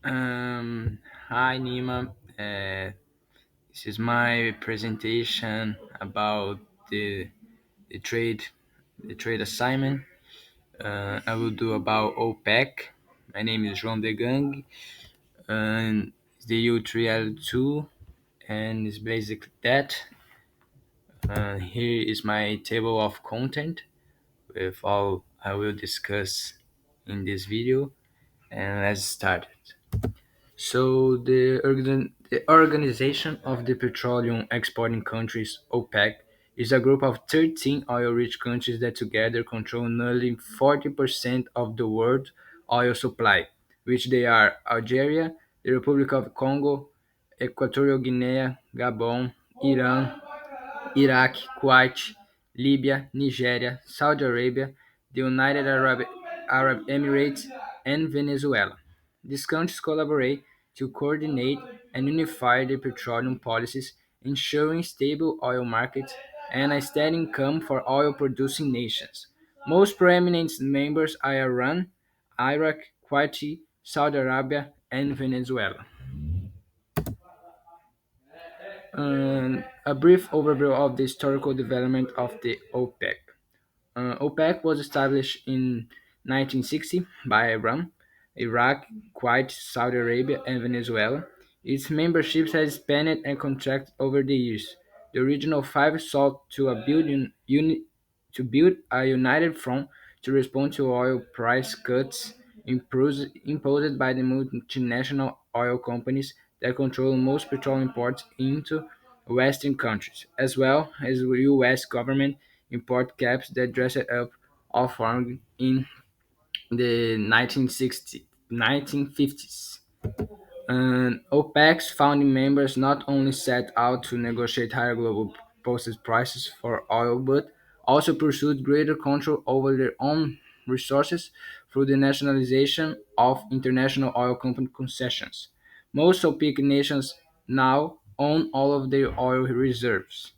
Um, Hi Nima. This is my presentation about the the trade the trade assignment. I will do about OPEC. My name is João Degang, and it's the U3L2, and it's basically that. Here is my table of content with all I will discuss in this video, and let's start. So the Organization of the Petroleum Exporting Countries (OPEC) is a group of 13 oil-rich countries that together control nearly 40% of the world oil supply, which they are Algeria, the Republic of Congo, Equatorial Guinea, Gabon, Iran, Iraq, Kuwait, Libya, Nigeria, Saudi Arabia, the United Arab Emirates, and Venezuela. These countries collaborate to coordinate and unify their petroleum policies, ensuring stable oil markets and a steady income for oil-producing nations. Most prominent members are Iran, Iraq, Kuwait, Saudi Arabia, and Venezuela. A brief overview of the historical development of the OPEC. OPEC was established in 1960 by Iran, Iraq, Kuwait, Saudi Arabia, and Venezuela. Its membership has expanded and contracted over the years. The original five sought to build a united front to respond to oil price cuts imposed by the multinational oil companies that control most petroleum imports into Western countries, as well as the U.S. government import caps that dressed up all foreign in the 1950s. And OPEC's founding members not only set out to negotiate higher global posted prices for oil, but also pursued greater control over their own resources through the nationalization of international oil company concessions. Most OPEC nations now own all of their oil reserves.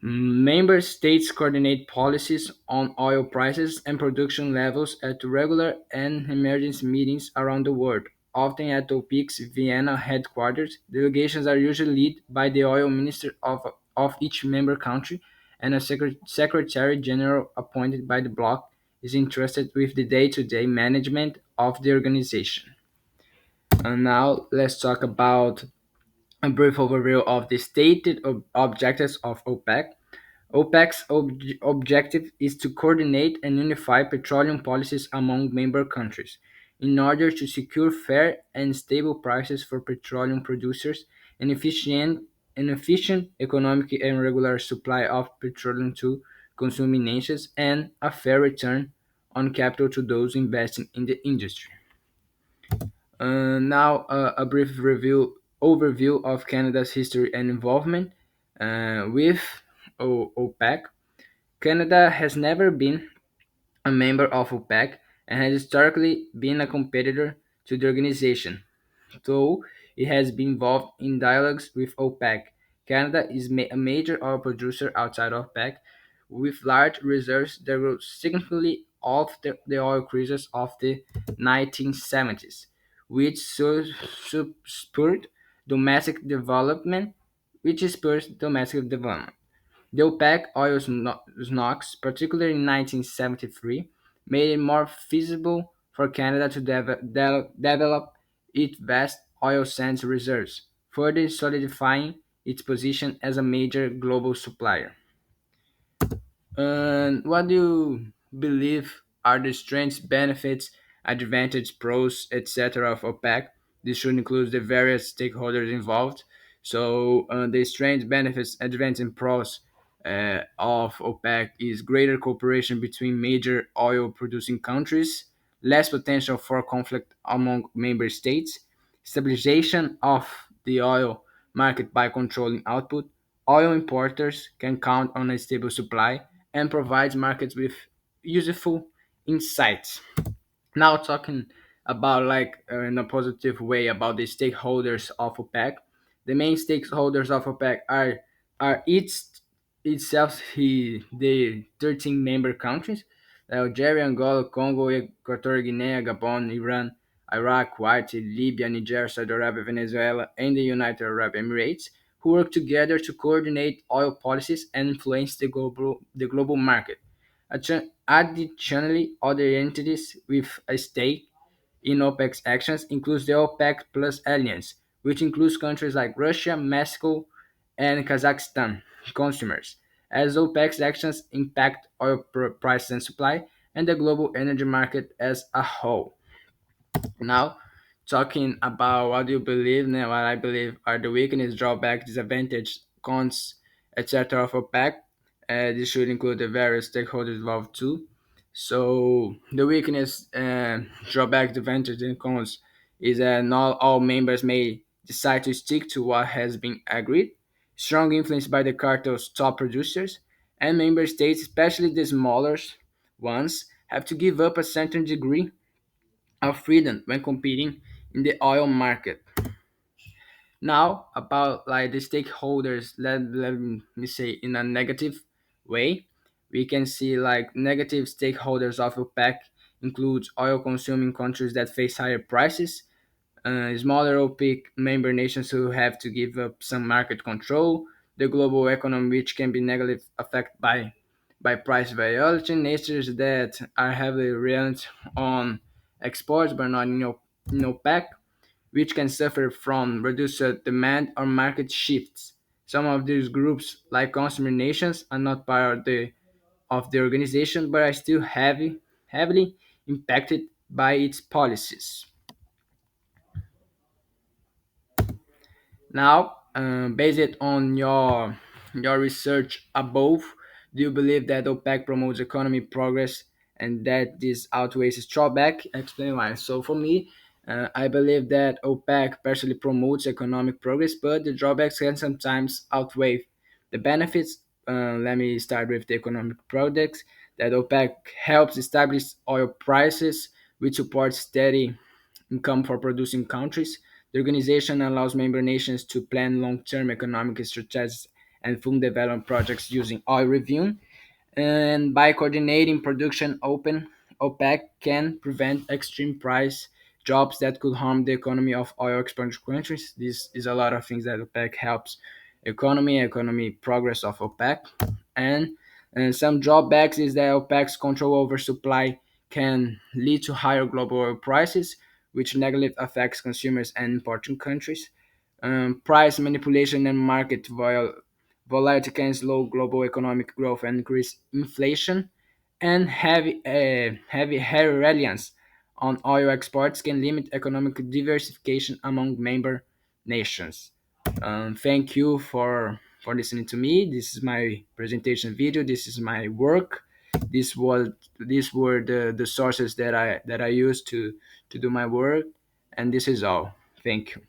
Member states coordinate policies on oil prices and production levels at regular and emergency meetings around the world, often at OPEC's Vienna headquarters. Delegations are usually led by the oil minister of each member country, and a secretary general appointed by the bloc is entrusted with the day-to-day management of the organization. And now let's talk about a brief overview of the stated objectives of OPEC. OPEC's objective is to coordinate and unify petroleum policies among member countries in order to secure fair and stable prices for petroleum producers, an efficient economic and regular supply of petroleum to consuming nations, and a fair return on capital to those investing in the industry. Now, a brief overview of Canada's history and involvement with OPEC. Canada has never been a member of OPEC and has historically been a competitor to the organization, though it has been involved in dialogues with OPEC. Canada is a major oil producer outside of OPEC, with large reserves that grew significantly off the oil crisis of the 1970s, which spurred domestic development, which spurs domestic development. The OPEC oil snocks, particularly in 1973, made it more feasible for Canada to develop its vast oil sands reserves, further solidifying its position as a major global supplier. And what do you believe are the strengths, benefits, advantages, pros, etc. of OPEC? This should include the various stakeholders involved. So, the strengths, benefits, advantages, and pros of OPEC is greater cooperation between major oil producing countries, less potential for conflict among member states, stabilization of the oil market by controlling output. Oil importers can count on a stable supply and provides markets with useful insights. Now talking about in a positive way about the stakeholders of OPEC. The main stakeholders of OPEC are itself the 13 member countries: Algeria, Angola, Congo, Equatorial Guinea, Gabon, Iran, Iraq, Kuwait, Libya, Niger, Saudi Arabia, Venezuela, and the United Arab Emirates, who work together to coordinate oil policies and influence the global market. Additionally, other entities with a stake in OPEC's actions includes the OPEC Plus Alliance, which includes countries like Russia, Mexico, and Kazakhstan consumers, as OPEC's actions impact oil prices and supply and the global energy market as a whole. Now, talking about what you believe, now what I believe are the weakness, drawback, disadvantage, cons, etc. of OPEC. This should include the various stakeholders involved too. So the weakness, drawback, advantage, and cons is that not all members may decide to stick to what has been agreed. Strong influence by the cartel's top producers and member states, especially the smaller ones, have to give up a certain degree of freedom when competing in the oil market. Now, about like the stakeholders, let me say in a negative way, we can see like negative stakeholders of OPEC includes oil consuming countries that face higher prices, smaller OPEC member nations who have to give up some market control, the global economy which can be negatively affected by price volatility, natures that are heavily reliant on exports but not in OPEC, which can suffer from reduced demand or market shifts. Some of these groups, like consumer nations, are not part of the organization but are still heavily impacted by its policies. Now, based on your research above, do you believe that OPEC promotes economic progress and that this outweighs its drawback? Explain why. So for me, I believe that OPEC partially promotes economic progress, but the drawbacks can sometimes outweigh the benefits. Let me start with the economic products that OPEC helps establish oil prices, which supports steady income for producing countries. The organization allows member nations to plan long-term economic strategies and fund development projects using oil revenue. And by coordinating production, OPEC can prevent extreme price drops that could harm the economy of oil exporting countries. This is a lot of things that OPEC helps economy progress of OPEC. And some drawbacks is that OPEC's control over supply can lead to higher global oil prices, which negatively affects consumers and importing countries. Price manipulation and market volatility can slow global economic growth and increase inflation. And heavy reliance on oil exports can limit economic diversification among member nations. Thank you for listening to me. This is my presentation video. This is my work. This was these were the sources that I used to do my work, and this is all. Thank you.